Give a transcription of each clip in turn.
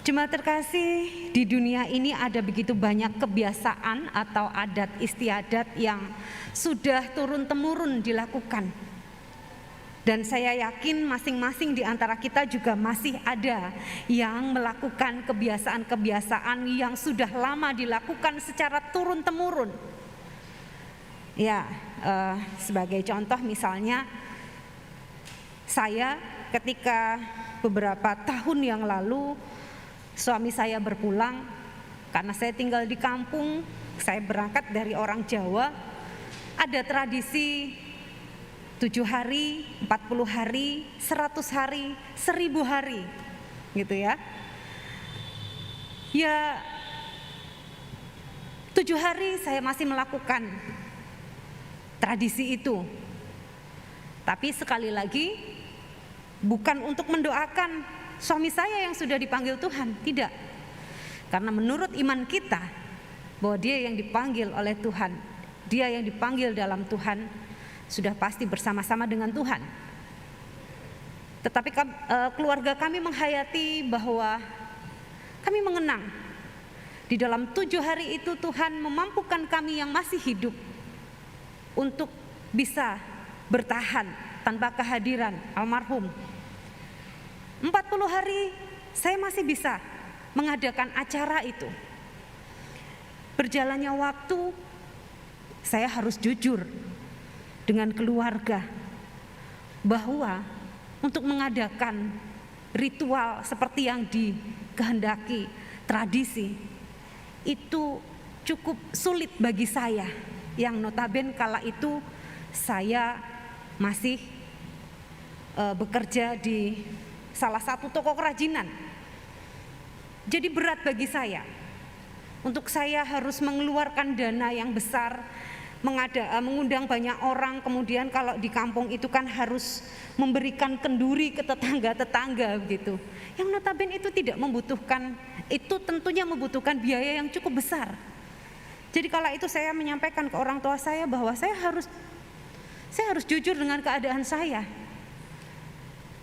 Jemaat terkasih, di dunia ini ada begitu banyak kebiasaan atau adat istiadat yang sudah turun-temurun dilakukan. Dan saya yakin masing-masing di antara kita juga masih ada yang melakukan kebiasaan-kebiasaan yang sudah lama dilakukan secara turun-temurun. Ya, sebagai contoh misalnya, saya ketika beberapa tahun yang lalu suami saya berpulang, karena saya tinggal di kampung, saya berangkat dari orang Jawa, ada tradisi 7 hari, 40 hari, 100 hari, 1000 hari, gitu ya. Ya, 7 hari saya masih melakukan tradisi itu. Tapi sekali lagi, bukan untuk mendoakan suami saya yang sudah dipanggil Tuhan, tidak. Karena menurut iman kita, bahwa dia yang dipanggil oleh Tuhan, dia yang dipanggil dalam Tuhan, sudah pasti bersama-sama dengan Tuhan. Tetapi keluarga kami menghayati bahwa kami mengenang di dalam 7 hari itu Tuhan memampukan kami yang masih hidup untuk bisa bertahan tanpa kehadiran almarhum. 40 hari saya masih bisa mengadakan acara itu. Berjalannya waktu, saya harus jujur dengan keluarga bahwa untuk mengadakan ritual seperti yang dikehendaki tradisi itu cukup sulit bagi saya, yang notabene kala itu saya masih bekerja di salah satu toko kerajinan. Jadi berat bagi saya, untuk saya harus mengeluarkan dana yang besar, mengundang banyak orang, kemudian kalau di kampung itu kan harus memberikan kenduri ke tetangga-tetangga begitu. Yang notabene itu tidak membutuhkan, itu tentunya membutuhkan biaya yang cukup besar. Jadi kala itu saya menyampaikan ke orang tua saya bahwa saya harus jujur dengan keadaan saya.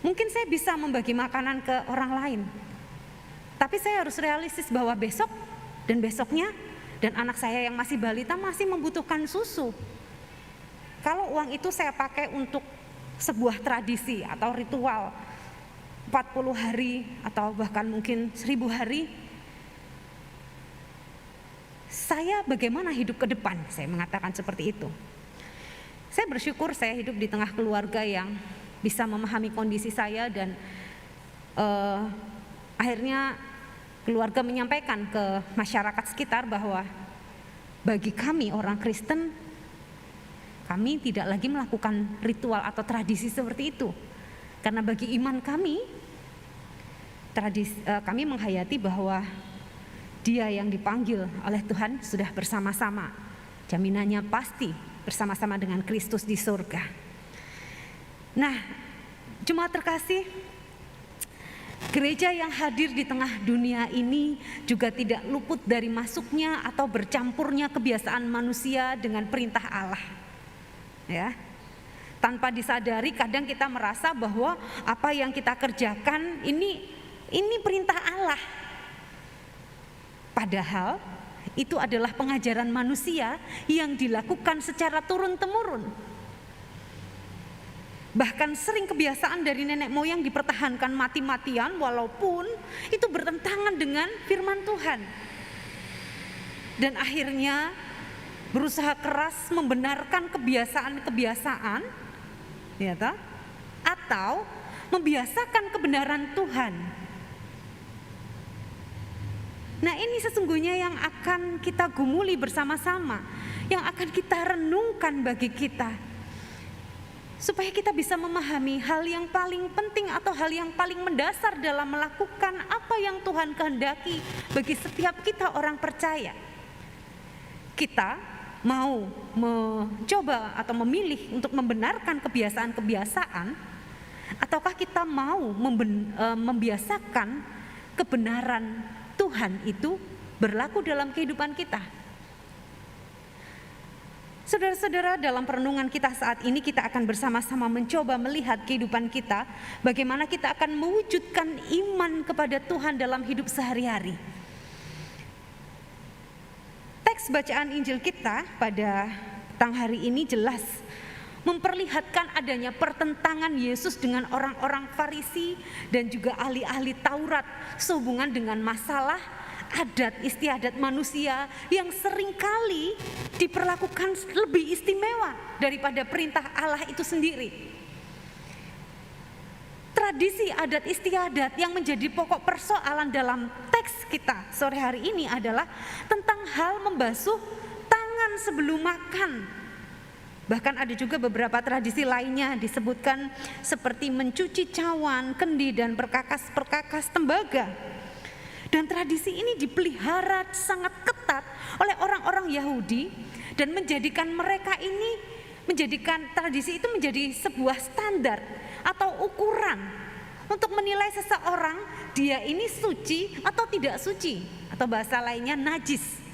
Mungkin saya bisa membagi makanan ke orang lain, tapi saya harus realistis bahwa besok dan besoknya dan anak saya yang masih balita masih membutuhkan susu. Kalau uang itu saya pakai untuk sebuah tradisi atau ritual 40 hari atau bahkan mungkin 1000 hari, saya bagaimana hidup ke depan? Saya mengatakan seperti itu. Saya bersyukur saya hidup di tengah keluarga yang bisa memahami kondisi saya, dan akhirnya keluarga menyampaikan ke masyarakat sekitar bahwa bagi kami orang Kristen, kami tidak lagi melakukan ritual atau tradisi seperti itu. Karena bagi iman kami, kami menghayati bahwa dia yang dipanggil oleh Tuhan sudah bersama-sama. Jaminannya pasti bersama-sama dengan Kristus di surga. Nah, jemaat terkasih, gereja yang hadir di tengah dunia ini juga tidak luput dari masuknya atau bercampurnya kebiasaan manusia dengan perintah Allah. Ya. Tanpa disadari kadang kita merasa bahwa apa yang kita kerjakan ini perintah Allah. Padahal itu adalah pengajaran manusia yang dilakukan secara turun-temurun. Bahkan sering kebiasaan dari nenek moyang dipertahankan mati-matian walaupun itu bertentangan dengan firman Tuhan. Dan akhirnya berusaha keras membenarkan kebiasaan-kebiasaan, ya toh? Atau membiasakan kebenaran Tuhan. Nah, ini sesungguhnya yang akan kita gumuli bersama-sama, yang akan kita renungkan bagi kita, supaya kita bisa memahami hal yang paling penting atau hal yang paling mendasar dalam melakukan apa yang Tuhan kehendaki bagi setiap kita orang percaya. Kita mau mencoba atau memilih untuk membenarkan kebiasaan-kebiasaan, ataukah kita mau membiasakan kebenaran Tuhan itu berlaku dalam kehidupan kita. Saudara-saudara, dalam perenungan kita saat ini kita akan bersama-sama mencoba melihat kehidupan kita, bagaimana kita akan mewujudkan iman kepada Tuhan dalam hidup sehari-hari. Teks bacaan Injil kita pada petang hari ini jelas memperlihatkan adanya pertentangan Yesus dengan orang-orang Farisi dan juga ahli-ahli Taurat sehubungan dengan masalah adat istiadat manusia yang seringkali diperlakukan lebih istimewa daripada perintah Allah itu sendiri. Tradisi adat istiadat yang menjadi pokok persoalan dalam teks kita sore hari ini adalah tentang hal membasuh tangan sebelum makan. Bahkan ada juga beberapa tradisi lainnya disebutkan seperti mencuci cawan, kendi dan perkakas-perkakas tembaga. Dan tradisi ini dipelihara sangat ketat oleh orang-orang Yahudi dan menjadikan tradisi itu menjadi sebuah standar atau ukuran untuk menilai seseorang dia ini suci atau tidak suci, atau bahasa lainnya najis.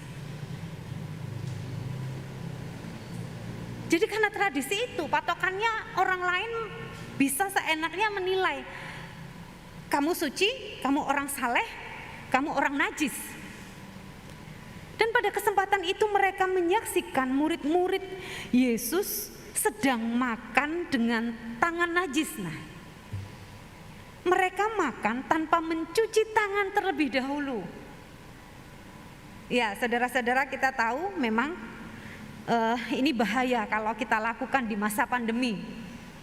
Jadi karena tradisi itu patokannya orang lain bisa seenaknya menilai kamu suci, kamu orang saleh, kamu orang najis. Dan pada kesempatan itu mereka menyaksikan murid-murid Yesus sedang makan dengan tangan najis. Nah, mereka makan tanpa mencuci tangan terlebih dahulu. Ya, saudara-saudara, kita tahu memang ini bahaya kalau kita lakukan di masa pandemi,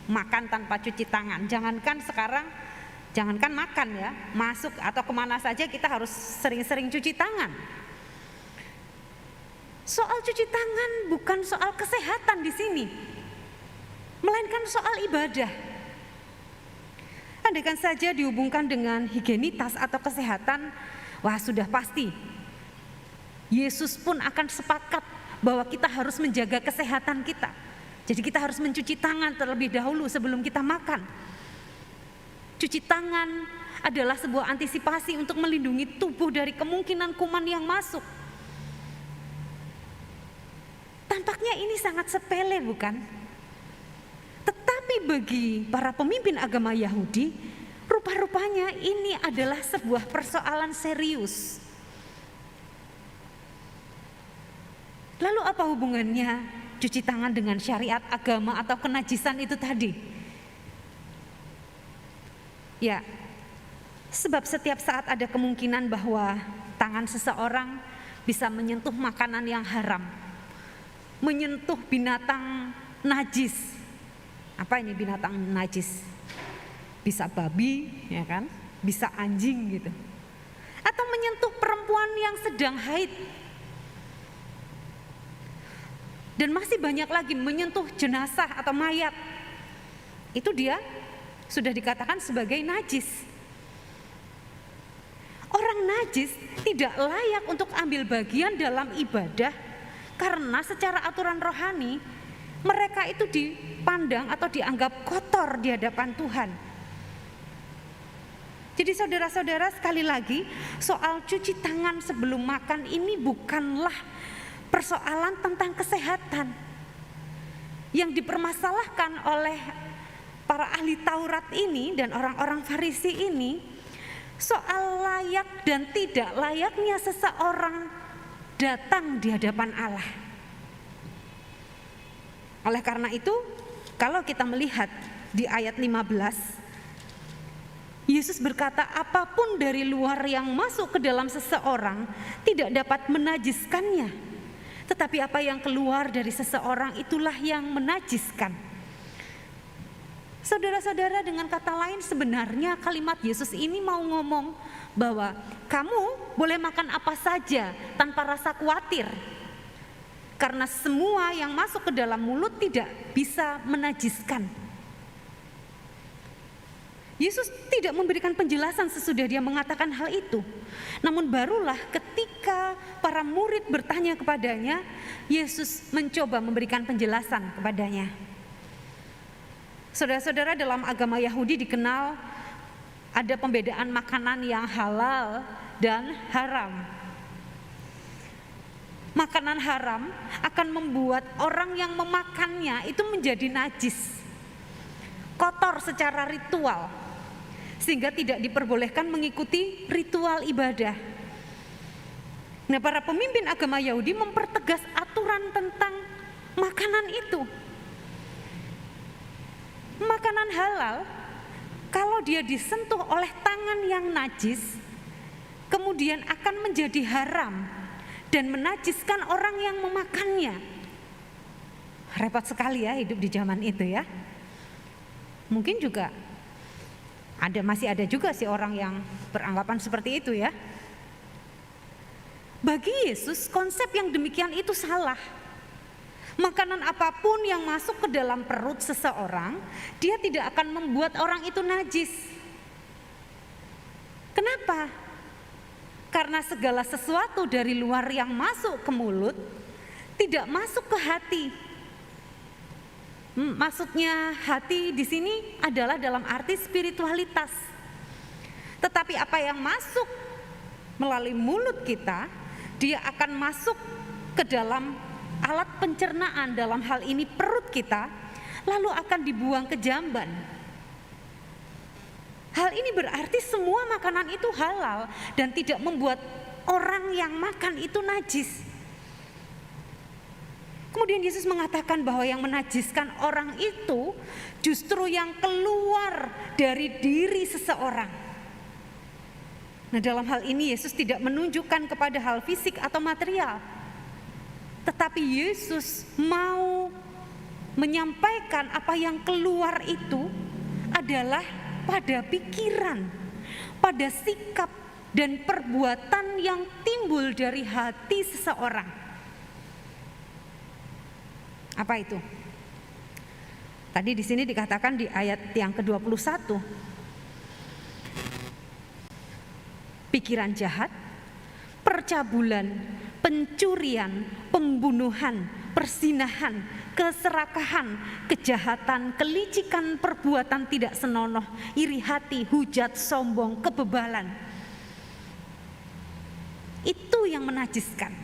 makan tanpa cuci tangan. Jangankan makan ya, masuk atau kemana saja kita harus sering-sering cuci tangan. Soal cuci tangan bukan soal kesehatan di sini, melainkan soal ibadah. Andaikan saja dihubungkan dengan higienitas atau kesehatan, wah sudah pasti Yesus pun akan sepakat bahwa kita harus menjaga kesehatan kita. Jadi kita harus mencuci tangan terlebih dahulu sebelum kita makan. Cuci tangan adalah sebuah antisipasi untuk melindungi tubuh dari kemungkinan kuman yang masuk. Tampaknya ini sangat sepele, bukan? Tetapi bagi para pemimpin agama Yahudi, rupa-rupanya ini adalah sebuah persoalan serius. Lalu apa hubungannya cuci tangan dengan syariat agama atau kenajisan itu tadi? Ya, sebab setiap saat ada kemungkinan bahwa tangan seseorang bisa menyentuh makanan yang haram, menyentuh binatang najis. Apa ini binatang najis? Bisa babi, ya kan? Bisa anjing gitu. Atau menyentuh perempuan yang sedang haid. Dan masih banyak lagi menyentuh jenazah atau mayat. Itu dia sudah dikatakan sebagai najis. Orang najis tidak layak untuk ambil bagian dalam ibadah karena secara aturan rohani mereka itu dipandang atau dianggap kotor di hadapan Tuhan. Jadi saudara-saudara, sekali lagi soal cuci tangan sebelum makan ini bukanlah persoalan tentang kesehatan. Yang dipermasalahkan oleh para ahli Taurat ini dan orang-orang Farisi ini soal layak dan tidak layaknya seseorang datang di hadapan Allah. Oleh karena itu, kalau kita melihat di ayat 15, Yesus berkata, apapun dari luar yang masuk ke dalam seseorang tidak dapat menajiskannya, tetapi apa yang keluar dari seseorang itulah yang menajiskan. Saudara-saudara, dengan kata lain sebenarnya kalimat Yesus ini mau ngomong bahwa kamu boleh makan apa saja tanpa rasa khawatir, karena semua yang masuk ke dalam mulut tidak bisa menajiskan. Yesus tidak memberikan penjelasan sesudah dia mengatakan hal itu. Namun barulah ketika para murid bertanya kepadanya, Yesus mencoba memberikan penjelasan kepadanya. Saudara-saudara, dalam agama Yahudi dikenal ada pembedaan makanan yang halal dan haram. Makanan haram akan membuat orang yang memakannya itu menjadi najis, kotor secara ritual, sehingga tidak diperbolehkan mengikuti ritual ibadah. Nah, para pemimpin agama Yahudi mempertegas aturan tentang makanan itu. Makanan halal, kalau dia disentuh oleh tangan yang najis, kemudian akan menjadi haram dan menajiskan orang yang memakannya. Repot sekali ya hidup di zaman itu ya. Mungkin juga masih ada juga sih orang yang beranggapan seperti itu ya. Bagi Yesus konsep yang demikian itu salah. Makanan apapun yang masuk ke dalam perut seseorang, dia tidak akan membuat orang itu najis. Kenapa? Karena segala sesuatu dari luar yang masuk ke mulut tidak masuk ke hati. Maksudnya hati di sini adalah dalam arti spiritualitas. Tetapi apa yang masuk melalui mulut kita, dia akan masuk ke dalam alat pencernaan, dalam hal ini perut kita, lalu akan dibuang ke jamban. Hal ini berarti semua makanan itu halal dan tidak membuat orang yang makan itu najis. Kemudian Yesus mengatakan bahwa yang menajiskan orang itu justru yang keluar dari diri seseorang. Nah, dalam hal ini Yesus tidak menunjukkan kepada hal fisik atau material, tetapi Yesus mau menyampaikan apa yang keluar itu adalah pada pikiran, pada sikap dan perbuatan yang timbul dari hati seseorang. Apa itu? Tadi di sini dikatakan di ayat yang ke-21, pikiran jahat, percabulan, pencurian, pembunuhan, persinahan, keserakahan, kejahatan, kelicikan, perbuatan tidak senonoh, iri hati, hujat, sombong, kebebalan. Itu yang menajiskan,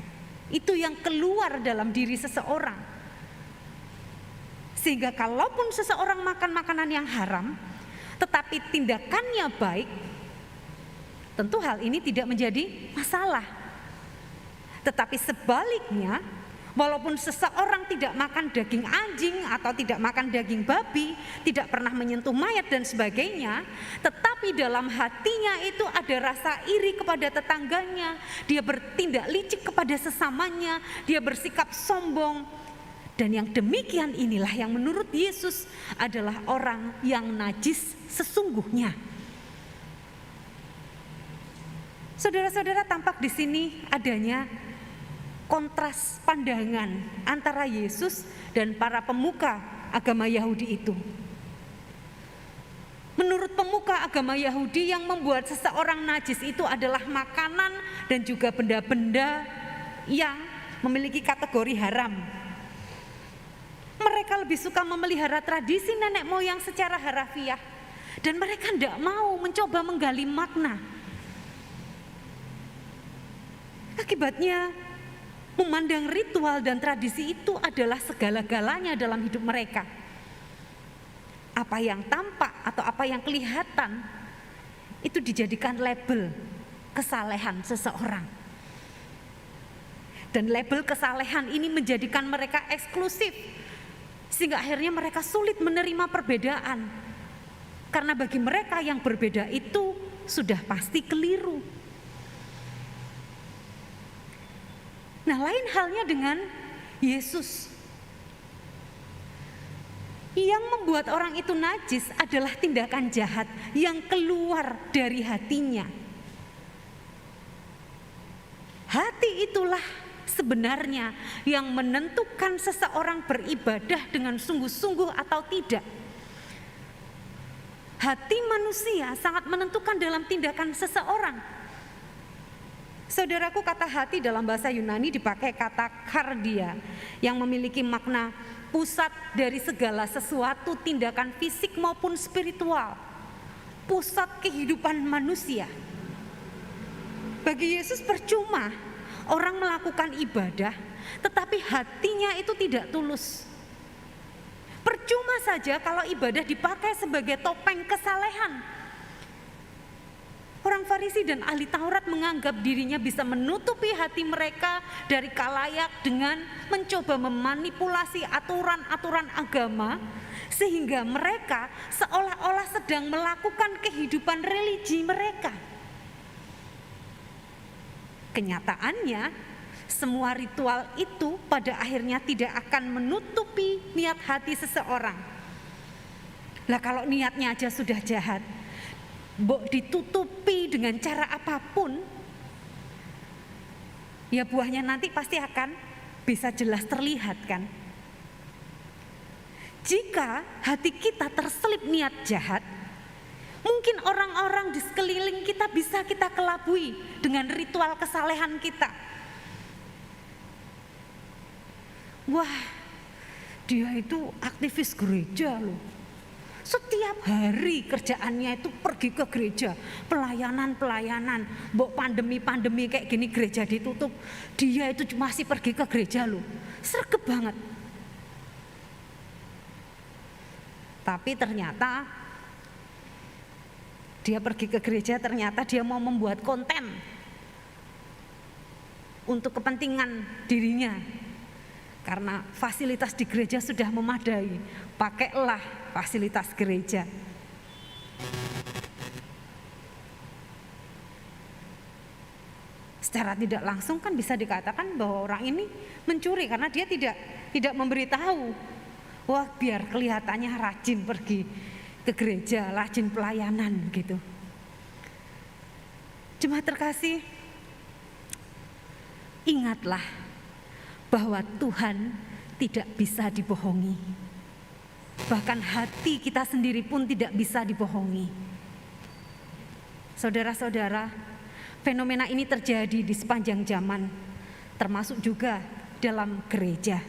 itu yang keluar dalam diri seseorang. Sehingga kalaupun seseorang makan makanan yang haram, tetapi tindakannya baik, tentu hal ini tidak menjadi masalah. Tetapi sebaliknya, walaupun seseorang tidak makan daging anjing atau tidak makan daging babi, tidak pernah menyentuh mayat dan sebagainya, tetapi dalam hatinya itu ada rasa iri kepada tetangganya, dia bertindak licik kepada sesamanya, dia bersikap sombong. Dan yang demikian inilah yang menurut Yesus adalah orang yang najis sesungguhnya. Saudara-saudara, tampak di sini adanya kontras pandangan antara Yesus dan para pemuka agama Yahudi itu. Menurut pemuka agama Yahudi, yang membuat seseorang najis itu adalah makanan dan juga benda-benda yang memiliki kategori haram. Mereka lebih suka memelihara tradisi nenek moyang secara harafiah, dan mereka tidak mau mencoba menggali makna. Akibatnya memandang ritual dan tradisi itu adalah segala-galanya dalam hidup mereka. Apa yang tampak atau apa yang kelihatan itu dijadikan label kesalehan seseorang. Dan label kesalehan ini menjadikan mereka eksklusif, sehingga akhirnya mereka sulit menerima perbedaan. Karena bagi mereka yang berbeda itu sudah pasti keliru. Nah, lain halnya dengan Yesus. Yang membuat orang itu najis adalah tindakan jahat yang keluar dari hatinya. Hati itulah sebenarnya yang menentukan seseorang beribadah dengan sungguh-sungguh atau tidak. Hati manusia sangat menentukan dalam tindakan seseorang. Saudaraku, kata hati dalam bahasa Yunani dipakai kata kardia yang memiliki makna pusat dari segala sesuatu, tindakan fisik maupun spiritual, pusat kehidupan manusia. Bagi Yesus percuma Orang melakukan ibadah, tetapi hatinya itu tidak tulus. Percuma saja kalau ibadah dipakai sebagai topeng kesalehan. Orang Farisi dan ahli Taurat menganggap dirinya bisa menutupi hati mereka dari khalayak dengan mencoba memanipulasi aturan-aturan agama, sehingga mereka seolah-olah sedang melakukan kehidupan religi mereka. Kenyataannya, semua ritual itu pada akhirnya tidak akan menutupi niat hati seseorang. Lah kalau niatnya aja sudah jahat, mbok ditutupi dengan cara apapun, ya buahnya nanti pasti akan bisa jelas terlihat kan. Jika hati kita terselip niat jahat, mungkin orang-orang di sekeliling kita bisa kita kelabui dengan ritual kesalehan kita. Wah, dia itu aktivis gereja loh. Setiap hari kerjaannya itu pergi ke gereja, pelayanan. Mbok pandemi kayak gini gereja ditutup, dia itu masih pergi ke gereja loh. Sregep banget. Tapi ternyata dia pergi ke gereja, ternyata dia mau membuat konten untuk kepentingan dirinya. Karena fasilitas di gereja sudah memadai, pakailah fasilitas gereja. Secara tidak langsung kan bisa dikatakan bahwa orang ini mencuri karena dia tidak memberitahu. Wah, biar kelihatannya rajin pergi ke gereja, rajin pelayanan gitu. Jemaat terkasih, ingatlah bahwa Tuhan tidak bisa dibohongi. Bahkan hati kita sendiri pun tidak bisa dibohongi. Saudara-saudara, fenomena ini terjadi di sepanjang zaman, termasuk juga dalam gereja.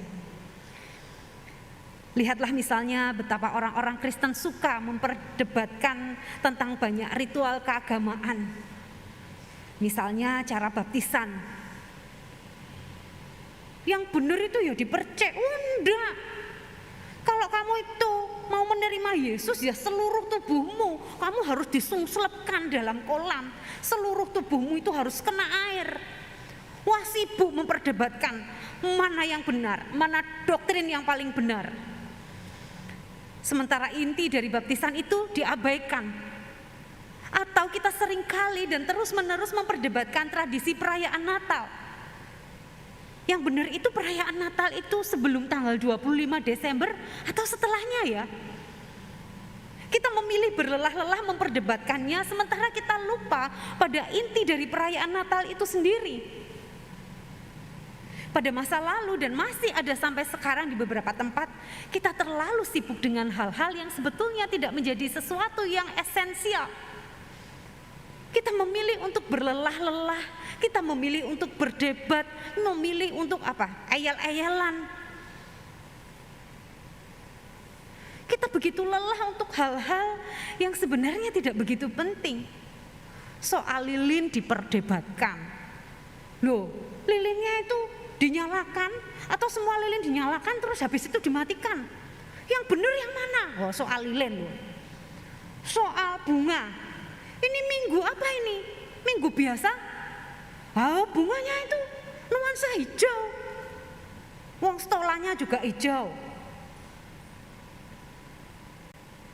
Lihatlah misalnya betapa orang-orang Kristen suka memperdebatkan tentang banyak ritual keagamaan. Misalnya cara baptisan. Yang benar itu ya dipercek. Enggak. Kalau kamu itu mau menerima Yesus, ya seluruh tubuhmu kamu harus disungslepkan dalam kolam. Seluruh tubuhmu itu harus kena air. Wah, sibuk memperdebatkan mana yang benar, mana doktrin yang paling benar. Sementara inti dari baptisan itu diabaikan. Atau kita seringkali dan terus-menerus memperdebatkan tradisi perayaan Natal. Yang benar itu perayaan Natal itu sebelum tanggal 25 Desember atau setelahnya ya. Kita memilih berlelah-lelah memperdebatkannya, sementara kita lupa pada inti dari perayaan Natal itu sendiri. Pada masa lalu dan masih ada sampai sekarang di beberapa tempat, kita terlalu sibuk dengan hal-hal yang sebetulnya tidak menjadi sesuatu yang esensial. Kita memilih untuk berlelah-lelah, kita memilih untuk berdebat, memilih untuk apa? Ayal-ayalan. Kita begitu lelah untuk hal-hal yang sebenarnya tidak begitu penting. Soal lilin diperdebatkan. Loh, lilinnya itu dinyalakan atau semua lilin dinyalakan terus habis itu dimatikan? Yang benar yang mana? Oh, soal lilin loh. Soal bunga. Ini minggu apa ini? Minggu biasa? Oh, bunganya itu nuansa hijau. Wong stolanya juga hijau.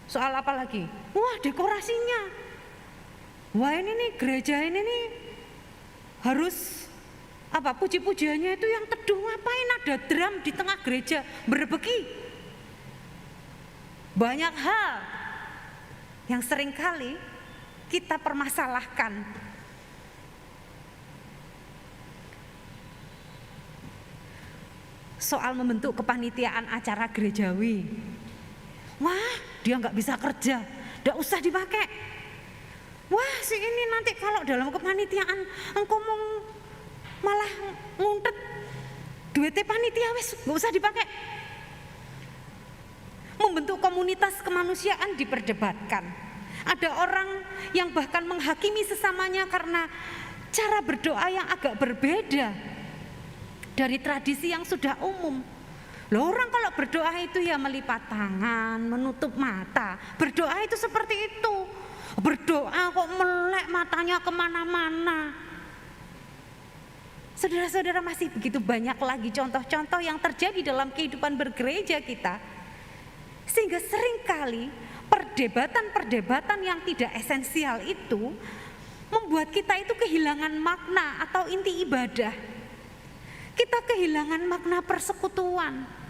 Soal apa lagi? Wah, dekorasinya. Wah, ini nih gereja ini nih harus apa, puji-pujiannya itu yang teduh. Ngapain ada drum di tengah gereja berbeki? Banyak hal yang seringkali kita permasalahkan. Soal membentuk kepanitiaan acara gerejawi. Wah, dia nggak bisa kerja, nggak usah dipakai. Wah, si ini nanti kalau dalam kepanitiaan engkau malah nguntet duitnya panitia, wes nggak usah dipakai. Membentuk komunitas kemanusiaan diperdebatkan. Ada orang yang bahkan menghakimi sesamanya karena cara berdoa yang agak berbeda. dari tradisi yang sudah umum. Loh, orang kalau berdoa itu ya melipat tangan, menutup mata. Berdoa itu seperti itu. Berdoa kok melek matanya kemana-mana. Saudara-saudara, masih begitu banyak lagi contoh-contoh yang terjadi dalam kehidupan bergereja kita. Sehingga seringkali perdebatan-perdebatan yang tidak esensial itu membuat kita itu kehilangan makna atau inti ibadah. Kita kehilangan makna persekutuan.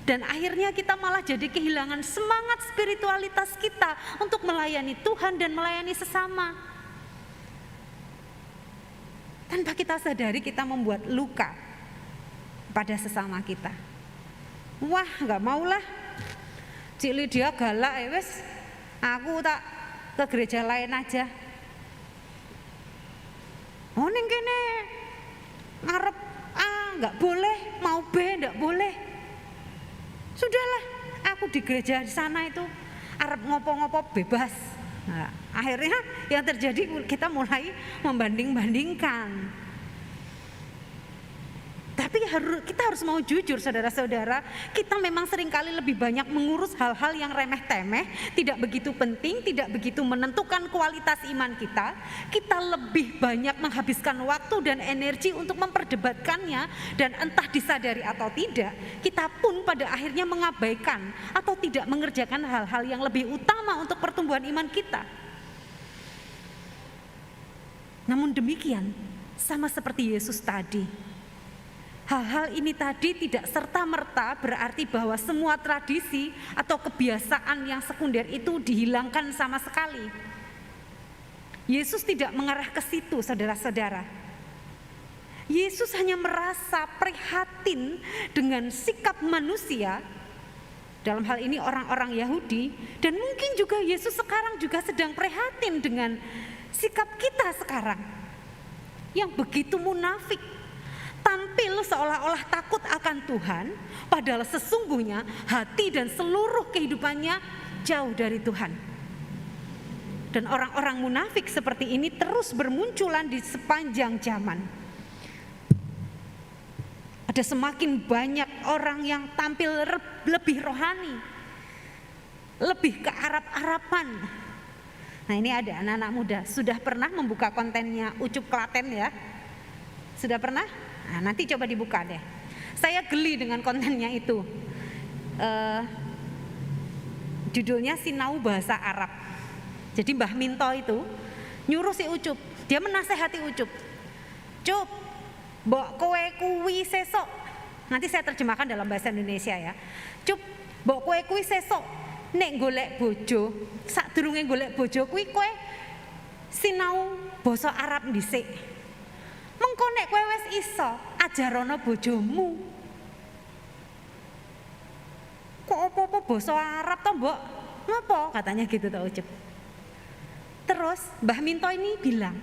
Dan akhirnya kita malah jadi kehilangan semangat spiritualitas kita untuk melayani Tuhan dan melayani sesama. Tanpa kita sadari kita membuat luka pada sesama kita. Wah, gak maulah Cik Lydia galak ya wes, aku tak ke gereja lain aja. Oh ning kene ngarep A gak boleh, mau B gak boleh. Sudahlah, aku di gereja di sana itu arep ngopo-ngopo bebas. Nah, akhirnya yang terjadi kita mulai membanding-bandingkan. Tapi kita harus mau jujur, saudara-saudara, kita memang seringkali lebih banyak mengurus hal-hal yang remeh-temeh, tidak begitu penting, tidak begitu menentukan kualitas iman kita. Kita lebih banyak menghabiskan waktu dan energi untuk memperdebatkannya, dan entah disadari atau tidak, kita pun pada akhirnya mengabaikan atau tidak mengerjakan hal-hal yang lebih utama untuk pertumbuhan iman kita. Namun demikian, sama seperti Yesus tadi, hal-hal ini tadi tidak serta-merta berarti bahwa semua tradisi atau kebiasaan yang sekunder itu dihilangkan sama sekali. Yesus tidak mengarah ke situ, saudara-saudara. Yesus hanya merasa prihatin dengan sikap manusia, dalam hal ini orang-orang Yahudi, dan mungkin juga Yesus sekarang juga sedang prihatin dengan sikap kita sekarang yang begitu munafik, tampil seolah-olah takut akan Tuhan, padahal sesungguhnya hati dan seluruh kehidupannya jauh dari Tuhan. Dan orang-orang munafik seperti ini terus bermunculan di sepanjang zaman. Ada semakin banyak orang yang tampil lebih rohani, lebih ke Arab-Araban. Nah, ini ada anak-anak muda, sudah pernah membuka kontennya Ucup Klaten ya? Sudah pernah? Nah, nanti coba dibuka deh. Saya geli dengan kontennya itu. Judulnya Sinau Bahasa Arab. Jadi Mbah Minto itu nyuruh si Ucup, dia menasehati Ucup. Cup, mbok kowe kuwi sesok. Nanti saya terjemahkan dalam bahasa Indonesia ya. Cup, mbok kowe kuwi sesok nek golek bojo, sadurunge golek bojo kuwi kowe sinau basa Arab dhisik. Mengko nek kowe wis iso ajarana bojomu. Kok apa-apa basa Arab to, Mbok? Ngapa? Katanya gitu to Ucup. Terus Mbah Minto ini bilang,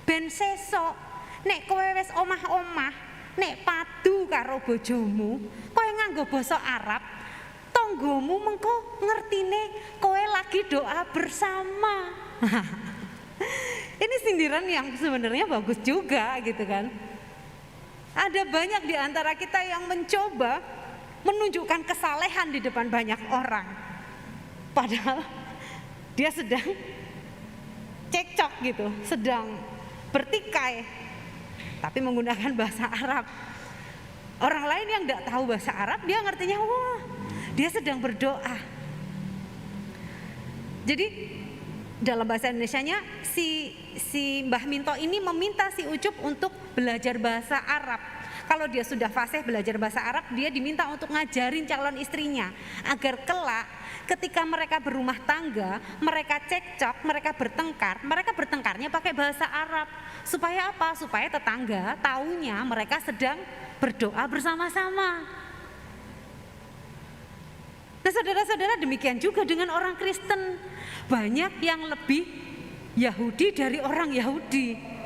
ben sesok nek kowe wis omah-omah, nek padu karo bojomu, kowe nganggo basa Arab, tanggomu mengko ngertine kowe lagi doa bersama. Ini sindiran yang sebenarnya bagus juga gitu kan. Ada banyak di antara kita yang mencoba menunjukkan kesalehan di depan banyak orang, padahal dia sedang cekcok gitu, sedang bertikai, tapi menggunakan bahasa Arab. Orang lain yang tidak tahu bahasa Arab, dia ngertinya wah, dia sedang berdoa. Jadi dalam bahasa Indonesianya si Mbah Minto ini meminta si Ucup untuk belajar bahasa Arab. Kalau dia sudah fasih belajar bahasa Arab, dia diminta untuk ngajarin calon istrinya agar kelak ketika mereka berumah tangga, mereka cekcok, mereka bertengkarnya pakai bahasa Arab. Supaya apa? Supaya tetangga taunya mereka sedang berdoa bersama-sama. Nah, saudara-saudara, demikian juga dengan orang Kristen. Banyak yang lebih Yahudi dari orang Yahudi.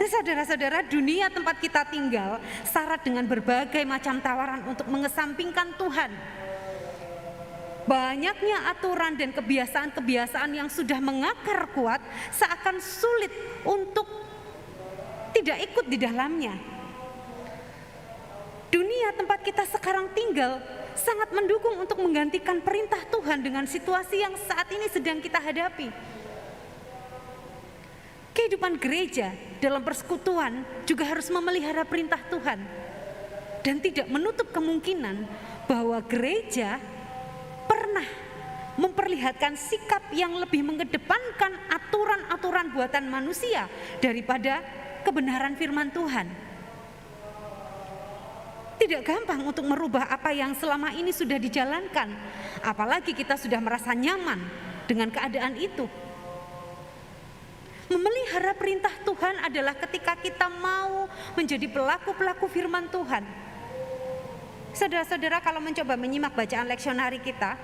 Nah, saudara-saudara, dunia tempat kita tinggal syarat dengan berbagai macam tawaran untuk mengesampingkan Tuhan. Banyaknya aturan dan kebiasaan-kebiasaan yang sudah mengakar kuat seakan sulit untuk tidak ikut di dalamnya. Dunia tempat kita sekarang tinggal sangat mendukung untuk menggantikan perintah Tuhan dengan situasi yang saat ini sedang kita hadapi. Kehidupan gereja dalam persekutuan juga harus memelihara perintah Tuhan dan tidak menutup kemungkinan bahwa gereja pernah memperlihatkan sikap yang lebih mengedepankan aturan-aturan buatan manusia daripada kebenaran firman Tuhan. Tidak gampang untuk merubah apa yang selama ini sudah dijalankan, apalagi kita sudah merasa nyaman dengan keadaan itu. Memelihara perintah Tuhan adalah ketika kita mau menjadi pelaku-pelaku firman Tuhan. Saudara-saudara, kalau mencoba menyimak bacaan leksionari kita,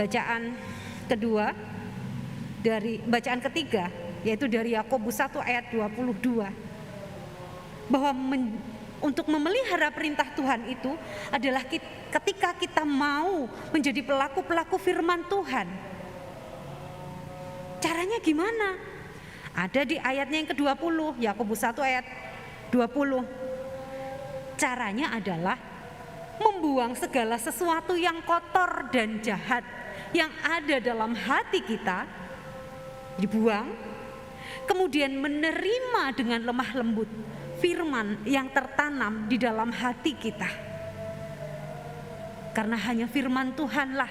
bacaan ketiga, yaitu dari Yakobus 1 ayat 22, bahwa untuk memelihara perintah Tuhan itu adalah ketika kita mau menjadi pelaku-pelaku firman Tuhan. Caranya gimana? Ada di ayatnya yang ke-20, Yakobus 1 ayat 20. Caranya adalah membuang segala sesuatu yang kotor dan jahat yang ada dalam hati kita, dibuang, kemudian menerima dengan lemah lembut firman yang tertanam di dalam hati kita. Karena hanya firman Tuhanlah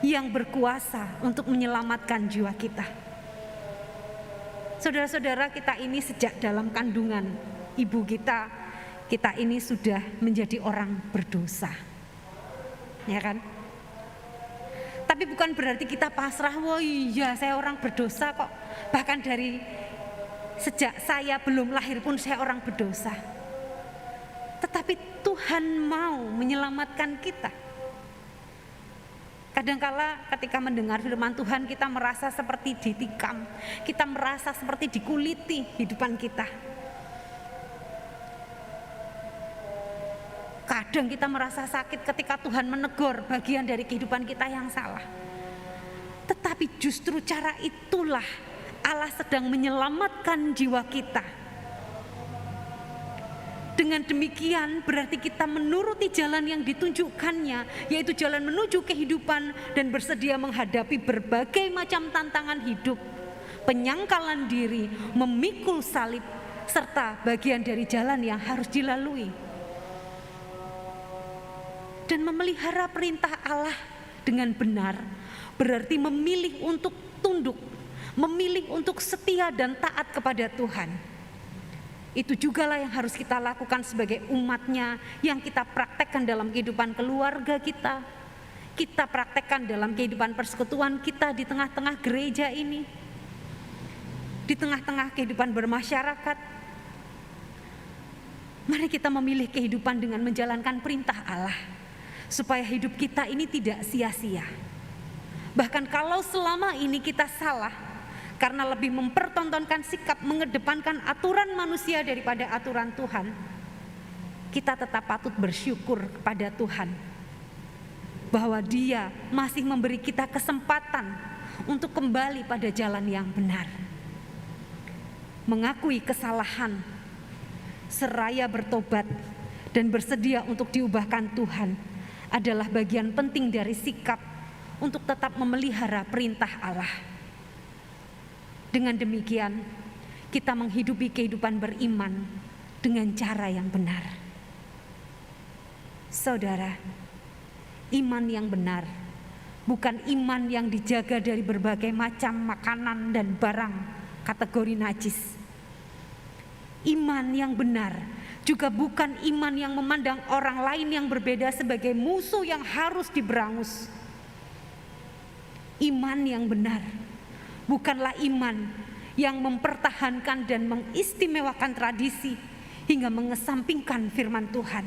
yang berkuasa untuk menyelamatkan jiwa kita. Saudara-saudara, kita ini sejak dalam kandungan ibu kita ini sudah menjadi orang berdosa. Ya kan? Tapi bukan berarti kita pasrah, wah iya saya orang berdosa kok. Bahkan dari sejak saya belum lahir pun saya orang berdosa. Tetapi Tuhan mau menyelamatkan kita. Kadangkala ketika mendengar firman Tuhan kita merasa seperti ditikam, kita merasa seperti dikuliti hidupan kita. Kadang kita merasa sakit ketika Tuhan menegur bagian dari kehidupan kita yang salah. Tetapi justru cara itulah Allah sedang menyelamatkan jiwa kita. Dengan demikian berarti kita menuruti jalan yang ditunjukkannya, yaitu jalan menuju kehidupan dan bersedia menghadapi berbagai macam tantangan hidup, penyangkalan diri, memikul salib, serta bagian dari jalan yang harus dilalui. Dan memelihara perintah Allah dengan benar berarti memilih untuk tunduk, memilih untuk setia dan taat kepada Tuhan. Itu jugalah yang harus kita lakukan sebagai umatnya, yang kita praktekkan dalam kehidupan keluarga kita, kita praktekkan dalam kehidupan persekutuan kita di tengah-tengah gereja ini, di tengah-tengah kehidupan bermasyarakat. Mari kita memilih kehidupan dengan menjalankan perintah Allah, supaya hidup kita ini tidak sia-sia. Bahkan kalau selama ini kita salah, karena lebih mempertontonkan sikap mengedepankan aturan manusia daripada aturan Tuhan, kita tetap patut bersyukur kepada Tuhan bahwa Dia masih memberi kita kesempatan untuk kembali pada jalan yang benar. Mengakui kesalahan seraya bertobat dan bersedia untuk diubahkan Tuhan adalah bagian penting dari sikap untuk tetap memelihara perintah Allah. Dengan demikian, kita menghidupi kehidupan beriman dengan cara yang benar. Saudara, iman yang benar bukan iman yang dijaga dari berbagai macam makanan dan barang kategori najis. Iman yang benar juga bukan iman yang memandang orang lain yang berbeda sebagai musuh yang harus diberangus. Iman yang benar bukanlah iman yang mempertahankan dan mengistimewakan tradisi hingga mengesampingkan firman Tuhan.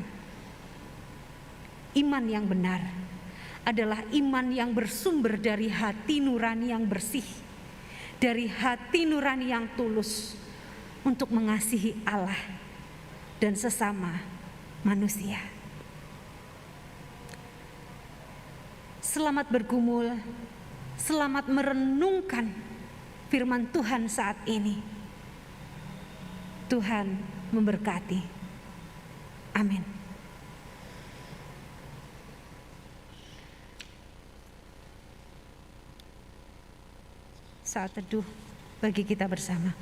Iman yang benar adalah iman yang bersumber dari hati nurani yang bersih, dari hati nurani yang tulus untuk mengasihi Allah dan sesama manusia. Selamat bergumul, selamat merenungkan firman Tuhan saat ini. Tuhan memberkati. Amin. saat teduh bagi kita bersama.